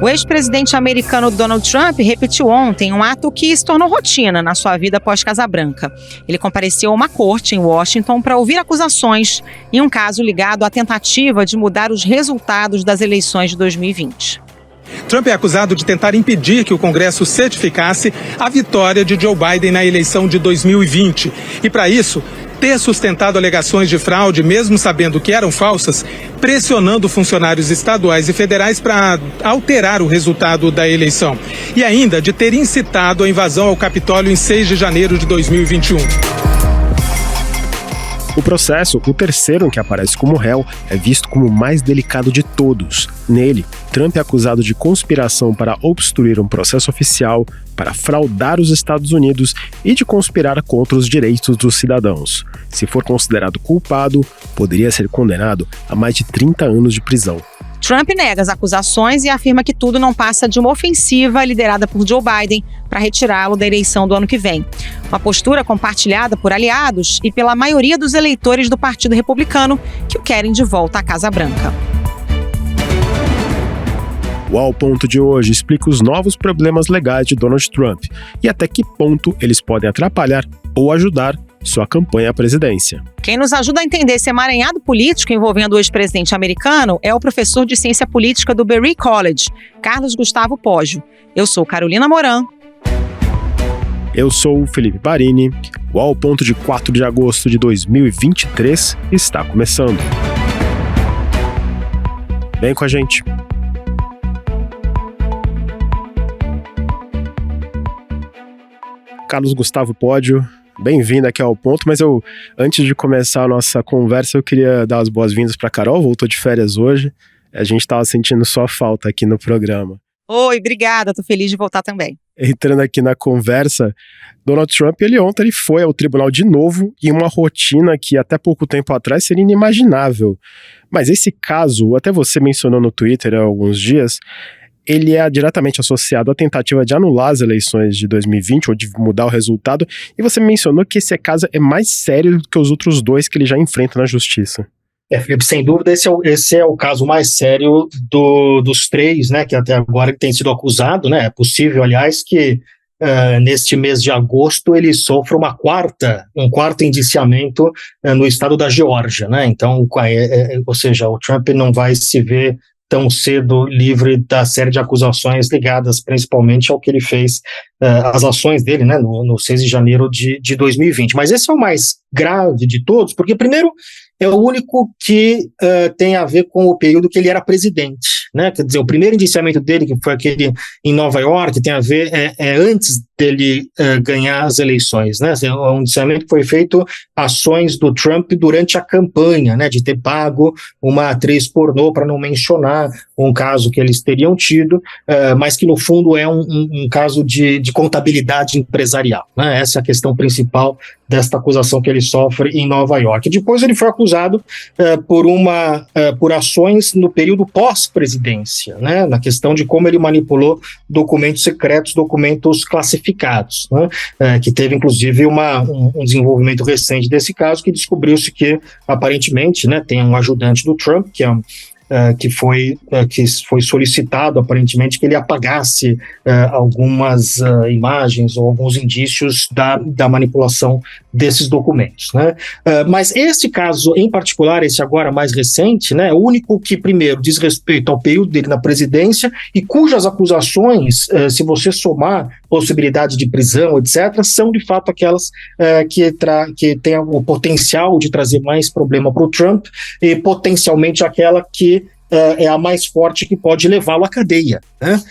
O ex-presidente americano Donald Trump repetiu ontem um ato que se tornou rotina na sua vida pós-Casa Branca. Ele compareceu a uma corte em Washington para ouvir acusações em um caso ligado à tentativa de mudar os resultados das eleições de 2020. Trump é acusado de tentar impedir que o Congresso certificasse a vitória de Joe Biden na eleição de 2020. E, para isso, ter sustentado alegações de fraude, mesmo sabendo que eram falsas, pressionando funcionários estaduais e federais para alterar o resultado da eleição. E ainda de ter incitado a invasão ao Capitólio em 6 de janeiro de 2021. O processo, o terceiro em que aparece como réu, é visto como o mais delicado de todos. Nele, Trump é acusado de conspiração para obstruir um processo oficial, para fraudar os Estados Unidos e de conspirar contra os direitos dos cidadãos. Se for considerado culpado, poderia ser condenado a mais de 30 anos de prisão. Trump nega as acusações e afirma que tudo não passa de uma ofensiva liderada por Joe Biden para retirá-lo da eleição do ano que vem. Uma postura compartilhada por aliados e pela maioria dos eleitores do Partido Republicano que o querem de volta à Casa Branca. O Ao Ponto de hoje explica os novos problemas legais de Donald Trump e até que ponto eles podem atrapalhar ou ajudar sua campanha à presidência. Quem nos ajuda a entender esse emaranhado político envolvendo o ex-presidente americano é o professor de ciência política do Berry College, Carlos Gustavo Poggio. Eu sou Carolina Moran. Eu sou o Felipe Barini. O Ao Ponto de 4 de agosto de 2023 está começando. Vem com a gente. Carlos Gustavo Poggio, bem-vindo aqui ao Ponto, mas antes de começar a nossa conversa, eu queria dar as boas-vindas para a Carol, voltou de férias hoje, a gente estava sentindo sua falta aqui no programa. Oi, obrigada, tô feliz de voltar também. Entrando aqui na conversa, Donald Trump, ontem foi ao tribunal de novo em uma rotina que até pouco tempo atrás seria inimaginável. Mas esse caso, até você mencionou no Twitter há alguns dias, ele é diretamente associado à tentativa de anular as eleições de 2020 ou de mudar o resultado, e você mencionou que esse caso é mais sério do que os outros dois que ele já enfrenta na justiça. Felipe, sem dúvida, esse é o caso mais sério dos três, né, que até agora tem sido acusado, né, é possível, aliás, que neste mês de agosto ele sofra um quarto indiciamento no estado da Geórgia, né, então, ou seja, o Trump não vai se ver tão cedo livre da série de acusações ligadas principalmente ao que ele fez, as ações dele, né, no 6 de janeiro de 2020. Mas esse é o mais grave de todos, porque primeiro é o único que tem a ver com o período que ele era presidente, né? Quer dizer, o primeiro indiciamento dele, que foi aquele em Nova York, tem a ver antes dele ganhar as eleições, né? O indiciamento que foi feito ações do Trump durante a campanha, né? De ter pago uma atriz pornô, para não mencionar um caso que eles teriam tido, mas que no fundo é um caso de contabilidade empresarial, né? Essa é a questão principal desta acusação que ele sofre em Nova York. Depois ele foi acusado por ações no período pós-presidência, né, na questão de como ele manipulou documentos secretos, documentos classificados, né, que teve inclusive um desenvolvimento recente desse caso, que descobriu-se que aparentemente, né, tem um ajudante do Trump, que foi solicitado aparentemente que ele apagasse algumas imagens ou alguns indícios da manipulação desses documentos, né? Mas esse caso em particular, esse agora mais recente, né, é o único que primeiro diz respeito ao período dele na presidência e cujas acusações, se você somar possibilidade de prisão, etc., são de fato aquelas que têm o potencial de trazer mais problema para o Trump e potencialmente aquela que é a mais forte, que pode levá-lo à cadeia, né?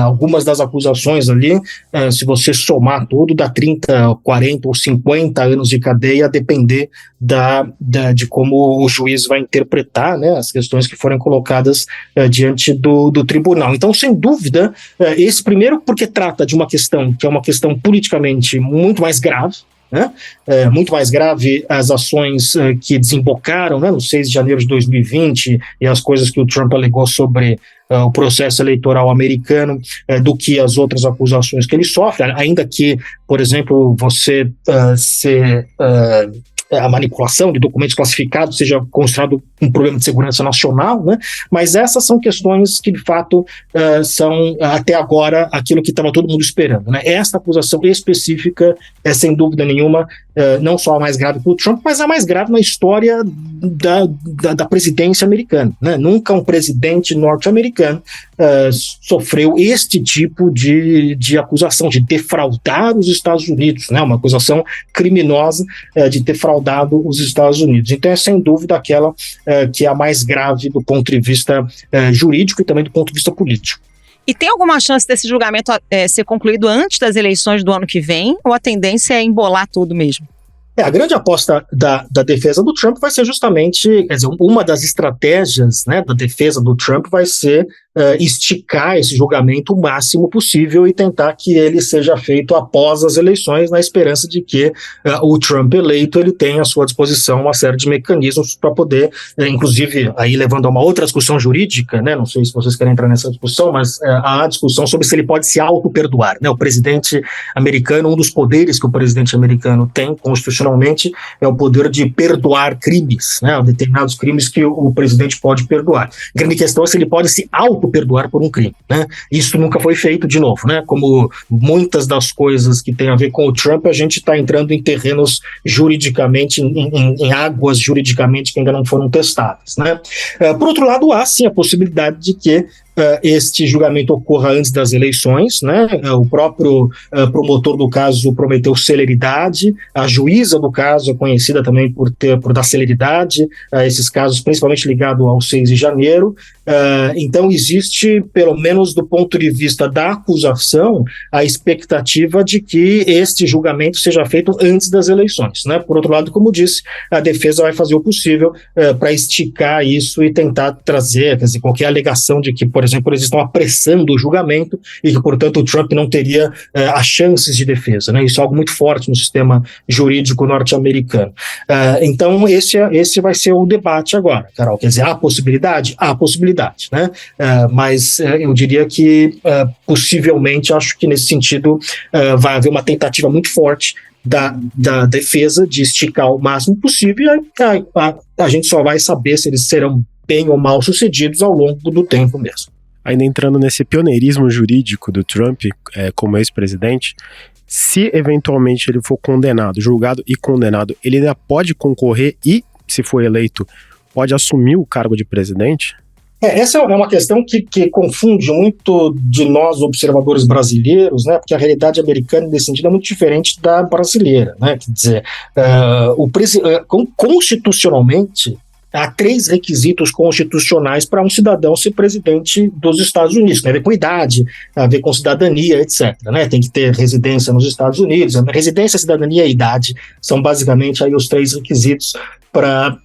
Algumas das acusações ali, se você somar tudo, dá 30, 40 ou 50 anos de cadeia, a depender de como o juiz vai interpretar, né, as questões que forem colocadas diante do tribunal. Então, sem dúvida, esse primeiro, porque trata de uma questão que é uma questão politicamente muito mais grave, né? Muito mais grave as ações que desembocaram, né, no 6 de janeiro de 2020 e as coisas que o Trump alegou sobre o processo eleitoral americano do que as outras acusações que ele sofre, ainda que, por exemplo, você ser a manipulação de documentos classificados seja considerado um problema de segurança nacional, né? Mas essas são questões que, de fato, são, até agora, aquilo que estava todo mundo esperando, né? Esta acusação específica é, sem dúvida nenhuma, não só a mais grave para o Trump, mas a mais grave na história da presidência americana, né? Nunca um presidente norte-americano sofreu este tipo de acusação, de defraudar os Estados Unidos, né? Uma acusação criminosa de ter fraudado os Estados Unidos. Então é sem dúvida aquela que é a mais grave do ponto de vista jurídico e também do ponto de vista político. E tem alguma chance desse julgamento ser concluído antes das eleições do ano que vem, ou a tendência é embolar tudo mesmo? A grande aposta da defesa do Trump vai ser justamente, quer dizer, uma das estratégias, né, da defesa do Trump vai ser esticar esse julgamento o máximo possível e tentar que ele seja feito após as eleições, na esperança de que o Trump eleito ele tenha à sua disposição uma série de mecanismos para poder, inclusive, aí levando a uma outra discussão jurídica, né, não sei se vocês querem entrar nessa discussão, mas há a discussão sobre se ele pode se auto-perdoar, né? O presidente americano, um dos poderes que o presidente americano tem constitucionalmente é o poder de perdoar crimes, né? Determinados crimes que o presidente pode perdoar. A grande questão é se ele pode se auto-perdoar por um crime, né? Isso nunca foi feito, de novo, né? Como muitas das coisas que tem a ver com o Trump, a gente está entrando em terrenos juridicamente, em águas juridicamente que ainda não foram testadas, né? Por outro lado, há sim a possibilidade de que este julgamento ocorra antes das eleições, né? O próprio promotor do caso prometeu celeridade, a juíza do caso é conhecida também por dar celeridade a esses casos, principalmente ligado ao 6 de janeiro. Então existe, pelo menos do ponto de vista da acusação, a expectativa de que este julgamento seja feito antes das eleições, né? Por outro lado, como disse, a defesa vai fazer o possível para esticar isso e tentar trazer, quer dizer, qualquer alegação de que, por exemplo, eles estão apressando o julgamento e que, portanto, o Trump não teria as chances de defesa, né? Isso é algo muito forte no sistema jurídico norte-americano. Então, esse vai ser o debate agora, Carol. Quer dizer, há possibilidade? Há possibilidade, né? Mas eu diria que, possivelmente, acho que nesse sentido vai haver uma tentativa muito forte da defesa de esticar o máximo possível e a gente só vai saber se eles serão bem ou mal sucedidos ao longo do tempo mesmo. Ainda entrando nesse pioneirismo jurídico do Trump como ex-presidente, se eventualmente ele for condenado, julgado e condenado, ele ainda pode concorrer e, se for eleito, pode assumir o cargo de presidente? Essa é uma questão que confunde muito de nós, observadores brasileiros, né? Porque a realidade americana, nesse sentido, é muito diferente da brasileira, né? Quer dizer, constitucionalmente, há 3 requisitos constitucionais para um cidadão ser presidente dos Estados Unidos. Tem a ver com idade, a ver com cidadania, etc. Né? Tem que ter residência nos Estados Unidos. Residência, cidadania e idade são basicamente aí os 3 requisitos para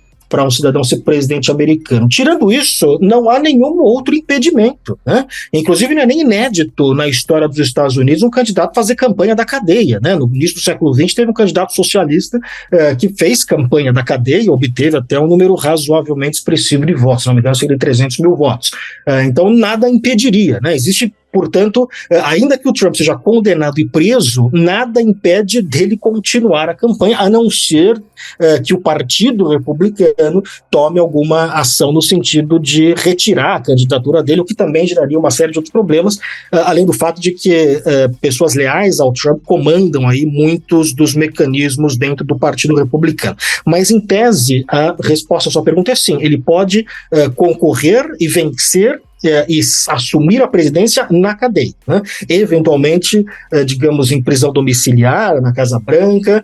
um cidadão ser presidente americano. Tirando isso, não há nenhum outro impedimento, né? Inclusive, não é nem inédito na história dos Estados Unidos um candidato fazer campanha da cadeia, né? No início do século XX, teve um candidato socialista que fez campanha da cadeia e obteve até um número razoavelmente expressivo de votos, se não me engano, cerca de 300 mil votos. Então, nada impediria, né? Existe, portanto, ainda que o Trump seja condenado e preso, nada impede dele continuar a campanha, a não ser que o Partido Republicano tome alguma ação no sentido de retirar a candidatura dele, o que também geraria uma série de outros problemas, além do fato de que pessoas leais ao Trump comandam aí muitos dos mecanismos dentro do Partido Republicano. Mas, em tese, a resposta à sua pergunta é sim, ele pode concorrer e vencer e assumir a presidência na cadeia, né? Eventualmente, digamos, em prisão domiciliar, na Casa Branca,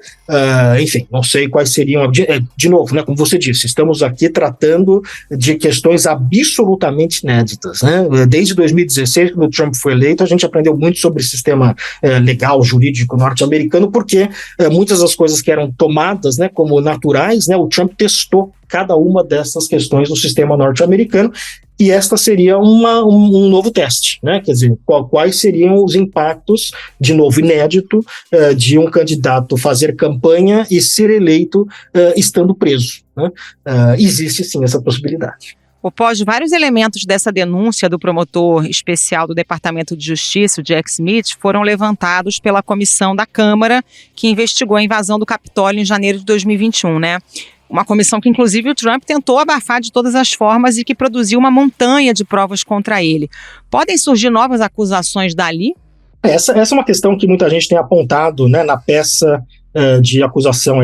enfim, não sei quais seriam, de novo, né, como você disse, estamos aqui tratando de questões absolutamente inéditas, né? Desde 2016, quando o Trump foi eleito, a gente aprendeu muito sobre o sistema legal, jurídico norte-americano, porque muitas das coisas que eram tomadas, né, como naturais, né, o Trump testou cada uma dessas questões no sistema norte-americano, e esta seria um novo teste, né? Quer dizer, quais seriam os impactos, de novo inédito, de um candidato fazer campanha e ser eleito estando preso, né? Existe sim essa possibilidade. Após vários elementos dessa denúncia do promotor especial do Departamento de Justiça, o Jack Smith, foram levantados pela comissão da Câmara que investigou a invasão do Capitólio em janeiro de 2021, né? Uma comissão que, inclusive, o Trump tentou abafar de todas as formas e que produziu uma montanha de provas contra ele. Podem surgir novas acusações dali? Essa é uma questão que muita gente tem apontado, né, na peça de acusação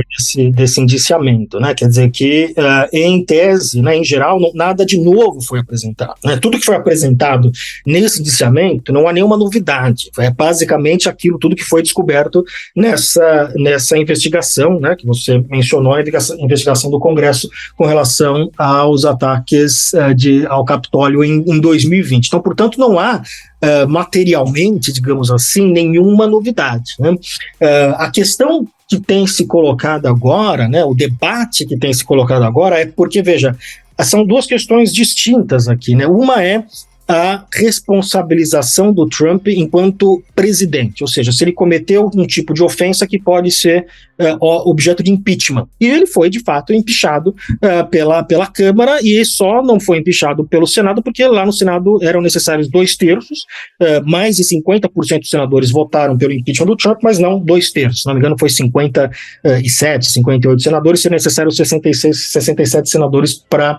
desse indiciamento, né? Quer dizer que, em tese, né, em geral, nada de novo foi apresentado, né? Tudo que foi apresentado nesse indiciamento não há nenhuma novidade, é basicamente aquilo tudo que foi descoberto nessa investigação, né, que você mencionou, a investigação do Congresso com relação aos ataques ao Capitólio em 2020. Então, portanto, não há materialmente, digamos assim, nenhuma novidade, né? A questão que tem se colocado agora, né, o debate que tem se colocado agora é porque, veja, são duas questões distintas aqui, né? Uma é a responsabilização do Trump enquanto presidente, ou seja, se ele cometeu um tipo de ofensa que pode ser objeto de impeachment. E ele foi, de fato, impeachado pela Câmara, e só não foi impeachado pelo Senado, porque lá no Senado eram necessários 2/3, mais de 50% dos senadores votaram pelo impeachment do Trump, mas não 2/3, se não me engano foi 57, 58 senadores, seriam necessários 67 senadores para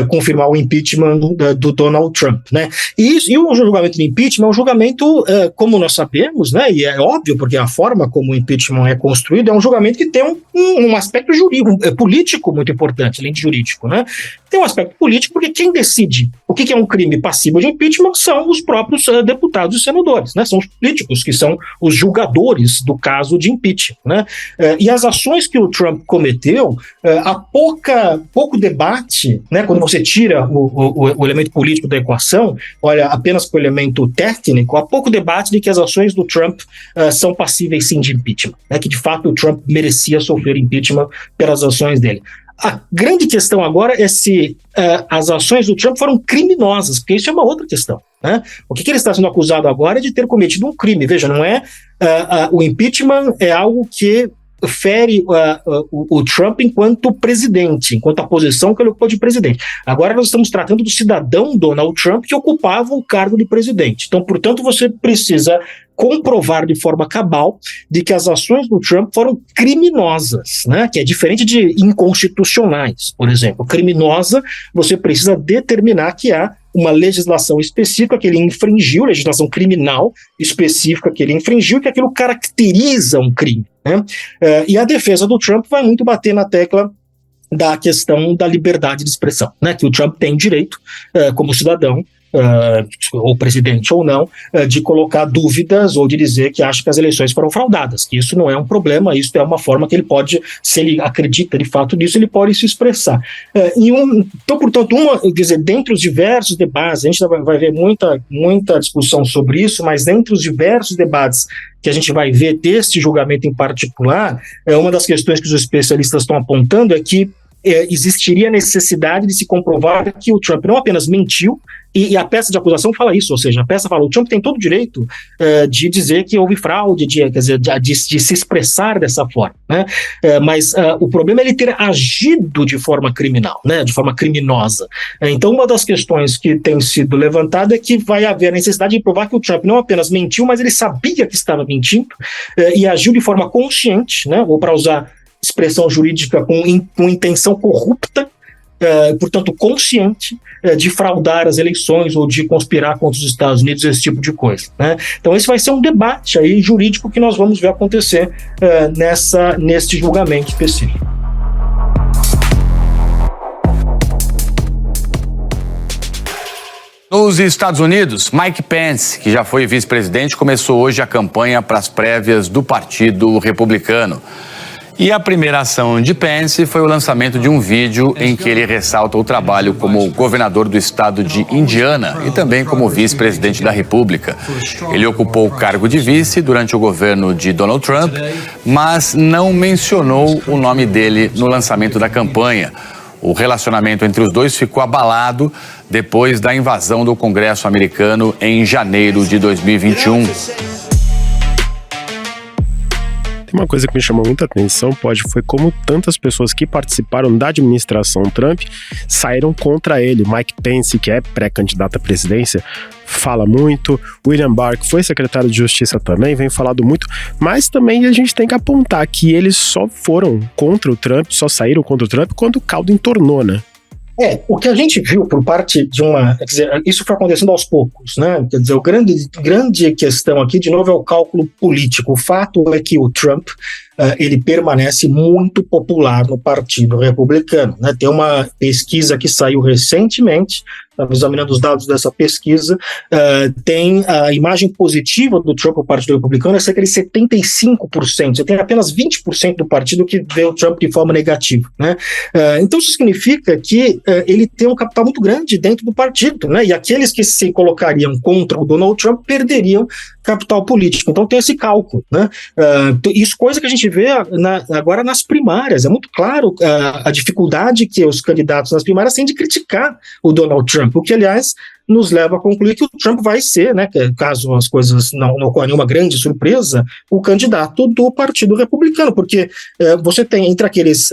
confirmar o impeachment do Donald Trump, né? E o julgamento de impeachment é um julgamento, como nós sabemos, né, e é óbvio, porque a forma como o impeachment é construído é um julgamento que tem um aspecto jurídico, político muito importante, além de jurídico, né? Tem um aspecto político porque quem decide o que é um crime passível de impeachment são os próprios deputados e senadores, né? São os políticos que são os julgadores do caso de impeachment, né? E as ações que o Trump cometeu, há pouco debate, né? Quando você tira o elemento político da equação, olha apenas para o elemento técnico, há pouco debate de que as ações do Trump são passíveis sim de impeachment, né? Que de fato o Trump merecia sofrer impeachment pelas ações dele. A grande questão agora é se as ações do Trump foram criminosas, porque isso é uma outra questão, né? O que ele está sendo acusado agora é de ter cometido um crime. Veja, não é o impeachment é algo que fere o Trump enquanto presidente, enquanto a posição que ele ocupou de presidente. Agora nós estamos tratando do cidadão Donald Trump que ocupava o cargo de presidente. Então, portanto, você precisa comprovar de forma cabal de que as ações do Trump foram criminosas, né? Que é diferente de inconstitucionais, por exemplo. Criminosa, você precisa determinar que há uma legislação específica que ele infringiu, legislação criminal específica que ele infringiu, que aquilo caracteriza um crime, né? E a defesa do Trump vai muito bater na tecla da questão da liberdade de expressão, né? Que o Trump tem direito, como cidadão, ou presidente ou não, de colocar dúvidas ou de dizer que acha que as eleições foram fraudadas, que isso não é um problema, isso é uma forma que ele pode, se ele acredita de fato nisso, ele pode se expressar. Então, portanto, quer dizer, dentre os diversos debates, a gente vai ver muita discussão sobre isso, mas dentre os diversos debates que a gente vai ver deste julgamento em particular, uma das questões que os especialistas estão apontando é que existiria necessidade de se comprovar que o Trump não apenas mentiu, e a peça de acusação fala isso, ou seja, a peça fala, o Trump tem todo o direito de dizer que houve fraude, de se expressar dessa forma, né? Mas o problema é ele ter agido de forma criminal, né? De forma criminosa. Então, uma das questões que tem sido levantada é que vai haver a necessidade de provar que o Trump não apenas mentiu, mas ele sabia que estava mentindo e agiu de forma consciente, né? Ou para usar expressão jurídica com intenção corrupta, portanto consciente, de fraudar as eleições ou de conspirar contra os Estados Unidos, esse tipo de coisa, né? Então esse vai ser um debate aí jurídico que nós vamos ver acontecer neste julgamento específico. Nos Estados Unidos, Mike Pence, que já foi vice-presidente, começou hoje a campanha para as prévias do Partido Republicano. E a primeira ação de Pence foi o lançamento de um vídeo em que ele ressalta o trabalho como governador do estado de Indiana e também como vice-presidente da República. Ele ocupou o cargo de vice durante o governo de Donald Trump, mas não mencionou o nome dele no lançamento da campanha. O relacionamento entre os dois ficou abalado depois da invasão do Congresso americano em janeiro de 2021. Uma coisa que me chamou muita atenção, foi como tantas pessoas que participaram da administração Trump saíram contra ele. Mike Pence, que é pré-candidato à presidência, fala muito. William Barr, que foi secretário de Justiça também, vem falando muito. Mas também a gente tem que apontar que eles só foram contra o Trump, só saíram contra o Trump quando o caldo entornou, né? O que a gente viu por parte de quer dizer, isso foi acontecendo aos poucos, né? Quer dizer, a grande questão aqui, de novo, é o cálculo político. O fato é que o Trump, ele permanece muito popular no Partido Republicano, né? Tem uma pesquisa que saiu recentemente, estava examinando os dados dessa pesquisa, tem a imagem positiva do Trump no Partido Republicano é cerca de 75%, você tem apenas 20% do partido que vê o Trump de forma negativa, né? Então isso significa que ele tem um capital muito grande dentro do partido, né? E aqueles que se colocariam contra o Donald Trump perderiam capital político. Então tem esse cálculo, né? Isso coisa que a gente vê agora nas primárias. É muito claro a dificuldade que os candidatos nas primárias têm de criticar o Donald Trump, o que, aliás, nos leva a concluir que o Trump vai ser, né, caso as coisas não ocorram nenhuma grande surpresa, o candidato do Partido Republicano, porque você tem entre aqueles,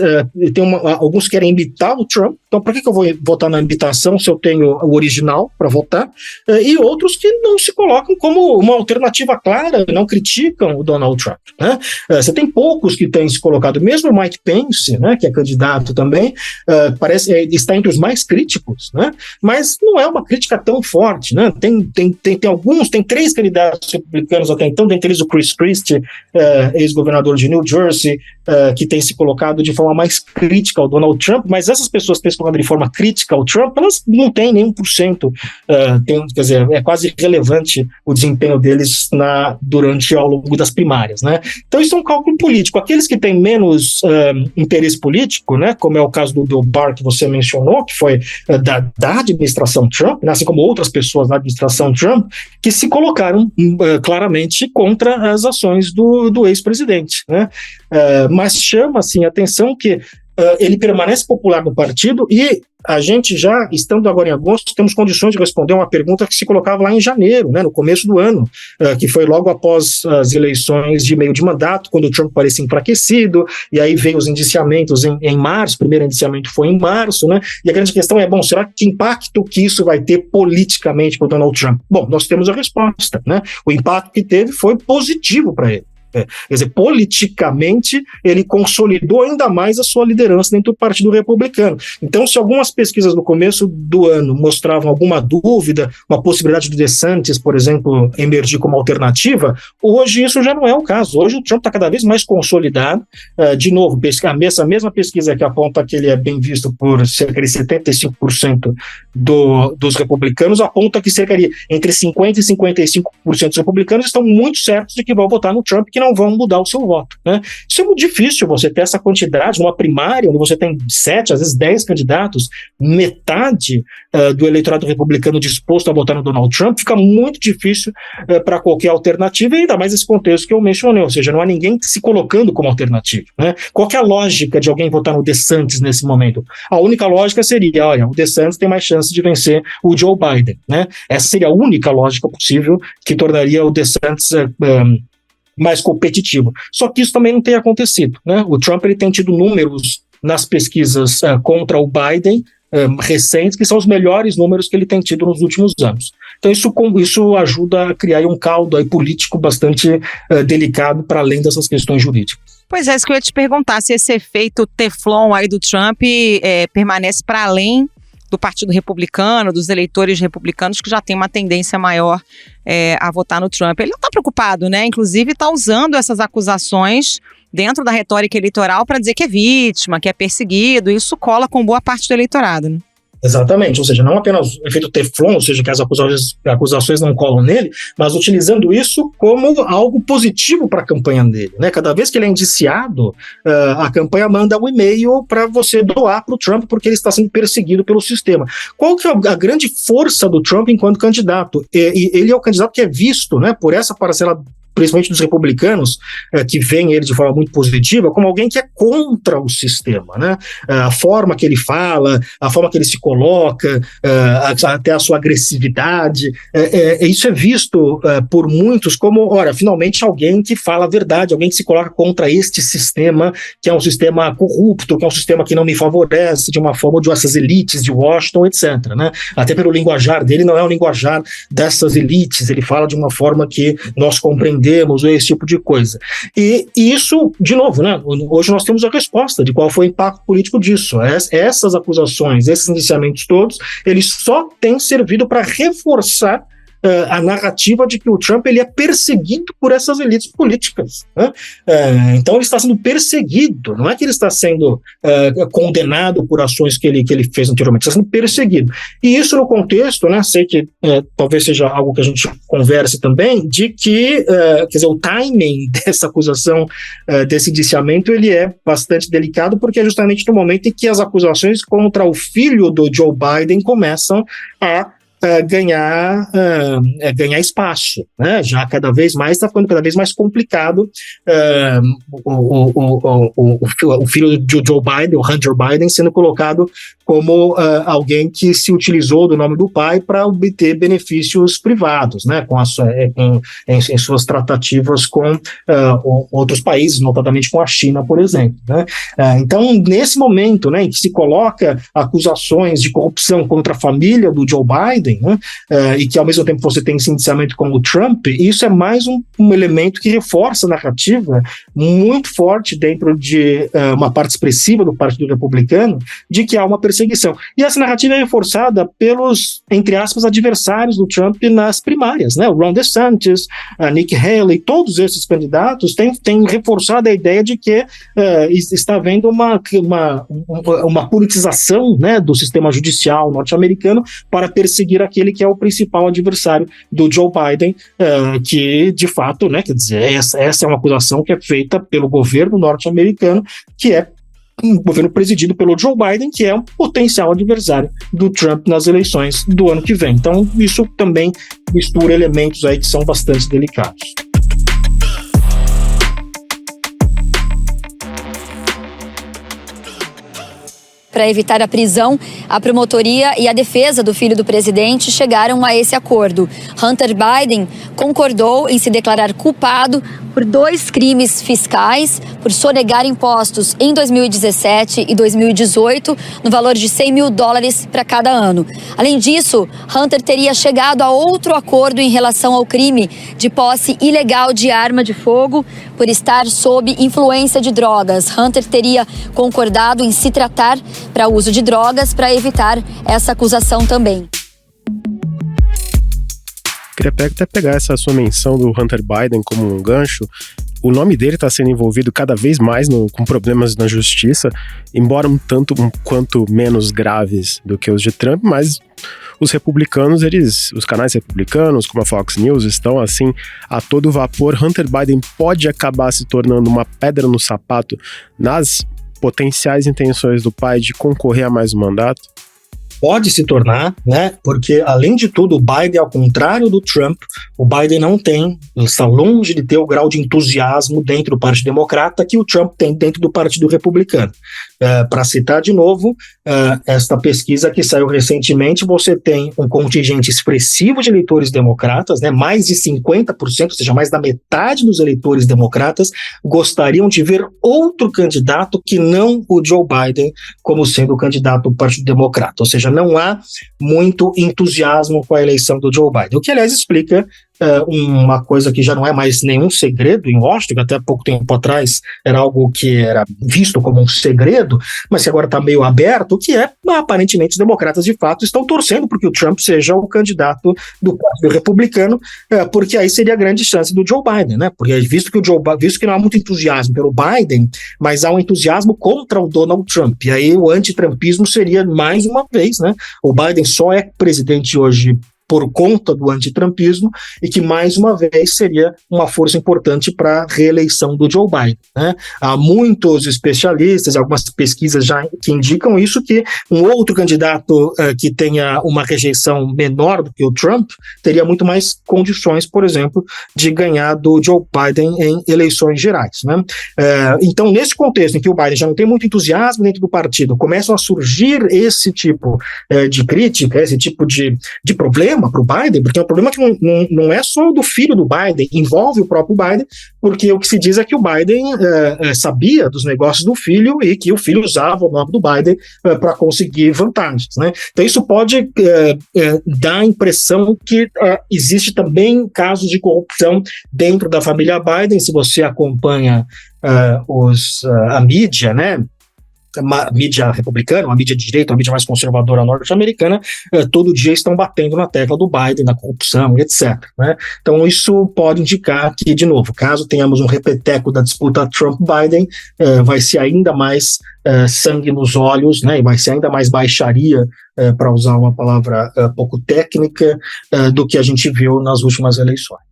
alguns querem imitar o Trump, então por que eu vou votar na imitação se eu tenho o original para votar? E outros que não se colocam como uma alternativa clara, não criticam o Donald Trump, né? Você tem poucos que têm se colocado, mesmo o Mike Pence, né, que é candidato também, está entre os mais críticos, né? Mas não é uma crítica tão forte, né? Tem 3 candidatos republicanos até então, dentre eles o Chris Christie, ex-governador de New Jersey, que tem se colocado de forma mais crítica ao Donald Trump, mas essas pessoas que têm se colocado de forma crítica ao Trump, elas não têm nem 1%, quer dizer, é quase irrelevante o desempenho deles ao longo das primárias, né? Então isso é um cálculo político. Aqueles que têm menos interesse político, né, como é o caso do Bill Barr que você mencionou, que foi da administração Trump, né, assim como outras pessoas da administração Trump, que se colocaram claramente contra as ações do ex-presidente, né? Mas chama assim, a atenção que ele permanece popular no partido e a gente já, estando agora em agosto, temos condições de responder uma pergunta que se colocava lá em janeiro, né, no começo do ano, que foi logo após as eleições de meio de mandato, quando o Trump parecia enfraquecido, e aí veio os indiciamentos em março, o primeiro indiciamento foi em março, né, e a grande questão é, será que impacto que isso vai ter politicamente para o Donald Trump? Bom, nós temos a resposta, né, o impacto que teve foi positivo para ele. Quer dizer, politicamente, ele consolidou ainda mais a sua liderança dentro do Partido Republicano. Então, se algumas pesquisas no começo do ano mostravam alguma dúvida, uma possibilidade do DeSantis, por exemplo, emergir como alternativa, hoje isso já não é o caso. Hoje o Trump está cada vez mais consolidado. De novo, essa mesma pesquisa que aponta que ele é bem visto por cerca de 75% dos republicanos, aponta que cerca de entre 50% e 55% dos republicanos estão muito certos de que vão votar no Trump, que não vão mudar o seu voto, né? Isso é muito difícil, você ter essa quantidade numa primária, onde você tem 7, às vezes 10 candidatos, metade do eleitorado republicano disposto a votar no Donald Trump, fica muito difícil para qualquer alternativa, e ainda mais esse contexto que eu mencionei, ou seja, não há ninguém se colocando como alternativa, né? Qual que é a lógica de alguém votar no DeSantis nesse momento? A única lógica seria, olha, o DeSantis tem mais chance de vencer o Joe Biden, né? Essa seria a única lógica possível que tornaria o DeSantis mais competitivo. Só que isso também não tem acontecido, né? O Trump ele tem tido números nas pesquisas contra o Biden recentes, que são os melhores números que ele tem tido nos últimos anos. Então isso ajuda a criar um caldo aí político bastante delicado para além dessas questões jurídicas. Pois é, isso que eu ia te perguntar, se esse efeito Teflon aí do Trump permanece para além do Partido Republicano, dos eleitores republicanos que já tem uma tendência maior a votar no Trump. Ele não está preocupado, né? Inclusive está usando essas acusações dentro da retórica eleitoral para dizer que é vítima, que é perseguido, e isso cola com boa parte do eleitorado, né? Exatamente, ou seja, não apenas o efeito Teflon, ou seja, que as acusações não colam nele, mas utilizando isso como algo positivo para a campanha dele, né? Cada vez que ele é indiciado, a campanha manda um e-mail para você doar para o Trump porque ele está sendo perseguido pelo sistema. Qual que é a grande força do Trump enquanto candidato? Ele é o candidato que é visto, né, por essa parcela principalmente dos republicanos, que veem ele de forma muito positiva, como alguém que é contra o sistema, né? A forma que ele fala, a forma que ele se coloca, até a sua agressividade, isso é visto por muitos como, ora, finalmente alguém que fala a verdade, alguém que se coloca contra este sistema, que é um sistema corrupto, que é um sistema que não me favorece, de uma forma de essas elites de Washington, etc., né? Até pelo linguajar dele, não é o linguajar dessas elites, ele fala de uma forma que nós compreendemos, esse tipo de coisa. E isso, de novo, né? Hoje nós temos a resposta de qual foi o impacto político disso. Essas acusações, esses indiciamentos todos, eles só têm servido para reforçar a narrativa de que o Trump ele é perseguido por essas elites políticas, né? Então ele está sendo perseguido, não é que ele está sendo condenado por ações que ele fez anteriormente, está sendo perseguido. E isso no contexto, né, sei que talvez seja algo que a gente converse também, de que, quer dizer, o timing dessa acusação, desse indiciamento, ele é bastante delicado, porque é justamente no momento em que as acusações contra o filho do Joe Biden começam a ganhar espaço, né? Já cada vez mais está ficando cada vez mais complicado. O filho de Joe Biden, o Hunter Biden, sendo colocado como alguém que se utilizou do nome do pai para obter benefícios privados, né? Em suas tratativas com outros países, notadamente com a China, por exemplo, né? Então, nesse momento, né, em que se coloca acusações de corrupção contra a família do Joe Biden, né, e que ao mesmo tempo você tem esse indiciamento com o Trump, isso é mais um elemento que reforça a narrativa muito forte dentro de uma parte expressiva do Partido Republicano de que há uma perseguição. E essa narrativa é reforçada pelos, entre aspas, adversários do Trump nas primárias, né? O Ron DeSantis, a Nikki Haley, todos esses candidatos têm reforçado a ideia de que está havendo uma politização, né, do sistema judicial norte-americano para perseguir aquele que é o principal adversário do Joe Biden, que de fato, né, quer dizer, essa é uma acusação que é feita pelo governo norte-americano, que é um governo presidido pelo Joe Biden, que é um potencial adversário do Trump nas eleições do ano que vem. Então, isso também mistura elementos aí que são bastante delicados. Para evitar a prisão, a promotoria e a defesa do filho do presidente chegaram a esse acordo. Hunter Biden concordou em se declarar culpado por 2 crimes fiscais, por sonegar impostos em 2017 e 2018, no valor de $100 mil para cada ano. Além disso, Hunter teria chegado a outro acordo em relação ao crime de posse ilegal de arma de fogo por estar sob influência de drogas. Hunter teria concordado em se tratar para uso de drogas para evitar essa acusação também. Queria até pegar essa sua menção do Hunter Biden como um gancho. O nome dele está sendo envolvido cada vez mais com problemas na justiça, embora um quanto menos graves do que os de Trump, mas os republicanos, os canais republicanos, como a Fox News, estão assim a todo vapor. Hunter Biden pode acabar se tornando uma pedra no sapato nas potenciais intenções do pai de concorrer a mais um mandato? Pode se tornar, né? Porque, além de tudo, o Biden, ao contrário do Trump, o Biden está longe de ter o grau de entusiasmo dentro do Partido Democrata que o Trump tem dentro do Partido Republicano. Para citar de novo, esta pesquisa que saiu recentemente, você tem um contingente expressivo de eleitores democratas, né? Mais de 50%, ou seja, mais da metade dos eleitores democratas gostariam de ver outro candidato que não o Joe Biden como sendo o candidato do Partido Democrata. Ou seja, não há muito entusiasmo com a eleição do Joe Biden, o que, aliás, explica uma coisa que já não é mais nenhum segredo em Washington, até pouco tempo atrás era algo que era visto como um segredo, mas que agora está meio aberto, que é, aparentemente, os democratas de fato estão torcendo para que o Trump seja o candidato do Partido Republicano, porque aí seria a grande chance do Joe Biden, né? Porque visto que não há muito entusiasmo pelo Biden, mas há um entusiasmo contra o Donald Trump, e aí o antitrampismo seria mais uma vez, né? O Biden só é presidente hoje por conta do antitrampismo e que, mais uma vez, seria uma força importante para a reeleição do Joe Biden, né? Há muitos especialistas, algumas pesquisas já que indicam isso, que um outro candidato que tenha uma rejeição menor do que o Trump teria muito mais condições, por exemplo, de ganhar do Joe Biden em eleições gerais, né? Então, nesse contexto em que o Biden já não tem muito entusiasmo dentro do partido, começam a surgir esse tipo de crítica, esse tipo de problema para o Biden, porque é um problema que não é só do filho do Biden, envolve o próprio Biden, porque o que se diz é que o Biden sabia dos negócios do filho e que o filho usava o nome do Biden para conseguir vantagens, né? Então isso pode dar a impressão que existe também casos de corrupção dentro da família Biden. Se você acompanha a mídia, né? A mídia republicana, a mídia de direita, a mídia mais conservadora norte-americana, todo dia estão batendo na tecla do Biden, da corrupção, etc., né? Então isso pode indicar que, de novo, caso tenhamos um repeteco da disputa Trump-Biden, vai ser ainda mais sangue nos olhos, né? E vai ser ainda mais baixaria, para usar uma palavra pouco técnica, do que a gente viu nas últimas eleições.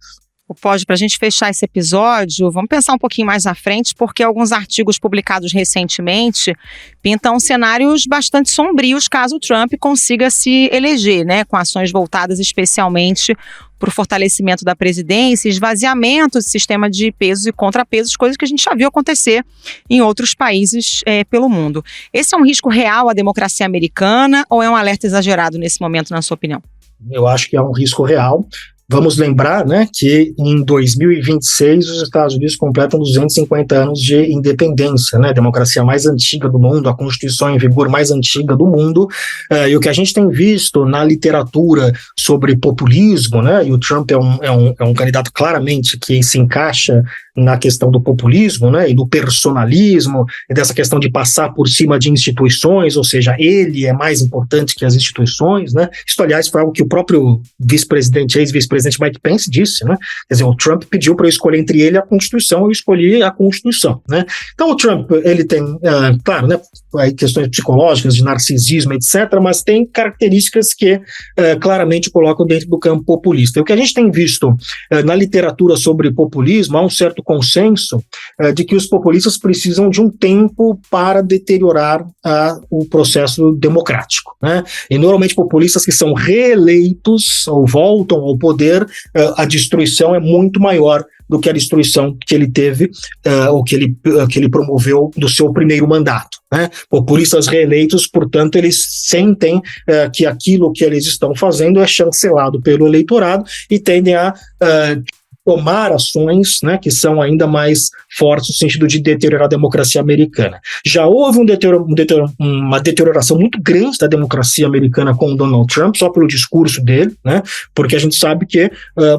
Pode, para a gente fechar esse episódio, vamos pensar um pouquinho mais à frente, porque alguns artigos publicados recentemente pintam cenários bastante sombrios caso o Trump consiga se eleger, né, com ações voltadas especialmente para o fortalecimento da presidência, esvaziamento do sistema de pesos e contrapesos, coisas que a gente já viu acontecer em outros países pelo mundo. Esse é um risco real à democracia americana ou é um alerta exagerado nesse momento, na sua opinião? Eu acho que é um risco real. Vamos lembrar, né, que em 2026 os Estados Unidos completam 250 anos de independência, né, a democracia mais antiga do mundo, a Constituição em vigor mais antiga do mundo, e o que a gente tem visto na literatura sobre populismo, né, e o Trump é um candidato claramente que se encaixa na questão do populismo, né, e do personalismo, e dessa questão de passar por cima de instituições, ou seja, ele é mais importante que as instituições, né. Isso, aliás, foi algo que o próprio ex-vice-presidente Mike Pence disse, né? Quer dizer, o Trump pediu para eu escolher entre ele e a Constituição, eu escolhi a Constituição, né? Então o Trump, ele tem, claro, né, questões psicológicas, de narcisismo, etc., mas tem características que claramente colocam dentro do campo populista. E o que a gente tem visto na literatura sobre populismo, há um certo consenso de que os populistas precisam de um tempo para deteriorar o processo democrático, né? E normalmente populistas que são reeleitos ou voltam ao poder, a destruição é muito maior do que a destruição que ele teve, ou que ele promoveu do seu primeiro mandato, né? Populistas reeleitos, portanto, eles sentem que aquilo que eles estão fazendo é chancelado pelo eleitorado e tendem a tomar ações, né, que são ainda mais fortes no sentido de deteriorar a democracia americana. Já houve uma deterioração muito grande da democracia americana com o Donald Trump, só pelo discurso dele, né, porque a gente sabe que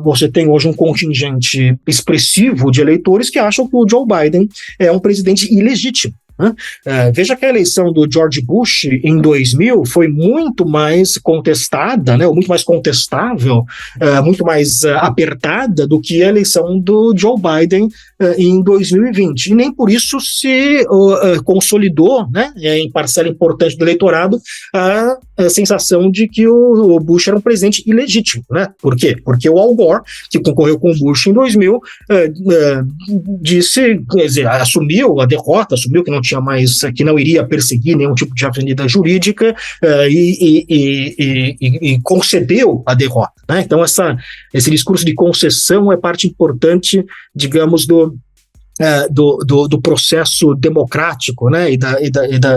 você tem hoje um contingente expressivo de eleitores que acham que o Joe Biden é um presidente ilegítimo. Veja que a eleição do George Bush em 2000 foi muito mais contestada, né, ou muito mais contestável, muito mais apertada do que a eleição do Joe Biden em 2020. E nem por isso se consolidou, né, em parcela importante do eleitorado, a sensação de que o Bush era um presidente ilegítimo, né? Por quê? Porque o Al Gore, que concorreu com o Bush em 2000, disse, quer dizer, assumiu a derrota, assumiu que que não iria perseguir nenhum tipo de avenida jurídica, e concedeu a derrota, né? Então esse discurso de concessão é parte importante, digamos, do processo democrático, né,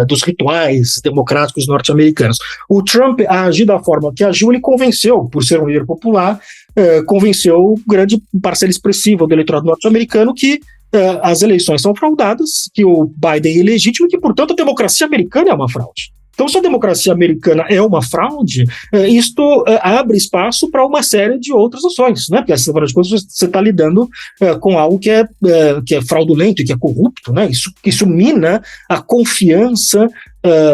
dos rituais democráticos norte-americanos. O Trump, a agir da forma que agiu, ele convenceu, por ser um líder popular, convenceu grande parcela expressiva do eleitorado norte-americano que as eleições são fraudadas, que o Biden é ilegítimo e que, portanto, a democracia americana é uma fraude. Então, se a democracia americana é uma fraude, isto abre espaço para uma série de outras ações, né? Porque, afinal de contas, você está lidando com algo que é fraudulento e que é corrupto, né? Isso mina a confiança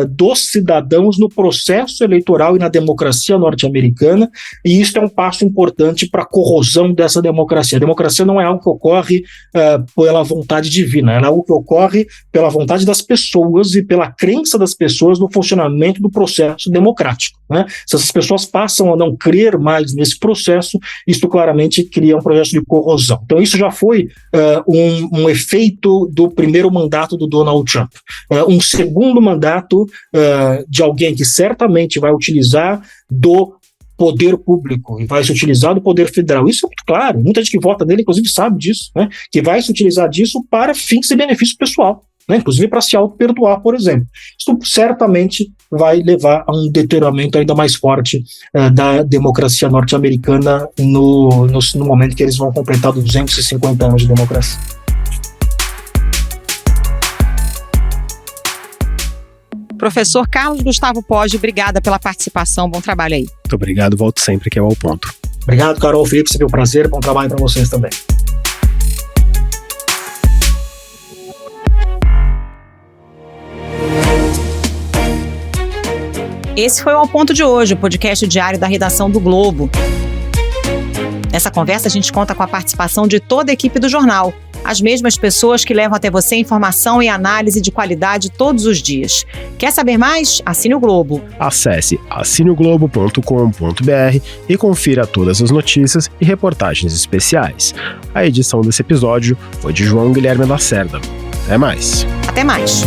dos cidadãos no processo eleitoral e na democracia norte-americana, e isso é um passo importante para a corrosão dessa democracia. A democracia não é algo que ocorre pela vontade divina, é algo que ocorre pela vontade das pessoas e pela crença das pessoas no funcionamento do processo democrático. né? Se essas pessoas passam a não crer mais nesse processo, isso claramente cria um processo de corrosão. Então isso já foi um efeito do primeiro mandato do Donald Trump. Um segundo mandato de alguém que certamente vai utilizar do poder público e vai se utilizar do poder federal. Isso é muito claro, muita gente que vota nele, inclusive, sabe disso, né? Que vai se utilizar disso para fins de benefício pessoal, né? Inclusive para se auto-perdoar, por exemplo. Isso certamente vai levar a um deterioramento ainda mais forte da democracia norte-americana no momento que eles vão completar 250 anos de democracia. Professor Carlos Gustavo Poggi, obrigada pela participação, bom trabalho aí. Muito obrigado, volto sempre que é ao ponto. Obrigado, Carol, Felipe, sempre um prazer, bom trabalho para vocês também. Esse foi o Ao Ponto de hoje, o podcast diário da redação do Globo. Nessa conversa a gente conta com a participação de toda a equipe do jornal, as mesmas pessoas que levam até você informação e análise de qualidade todos os dias. Quer saber mais? Assine o Globo. Acesse assineoglobo.com.br e confira todas as notícias e reportagens especiais. A edição desse episódio foi de João Guilherme Lacerda. Até mais. Até mais.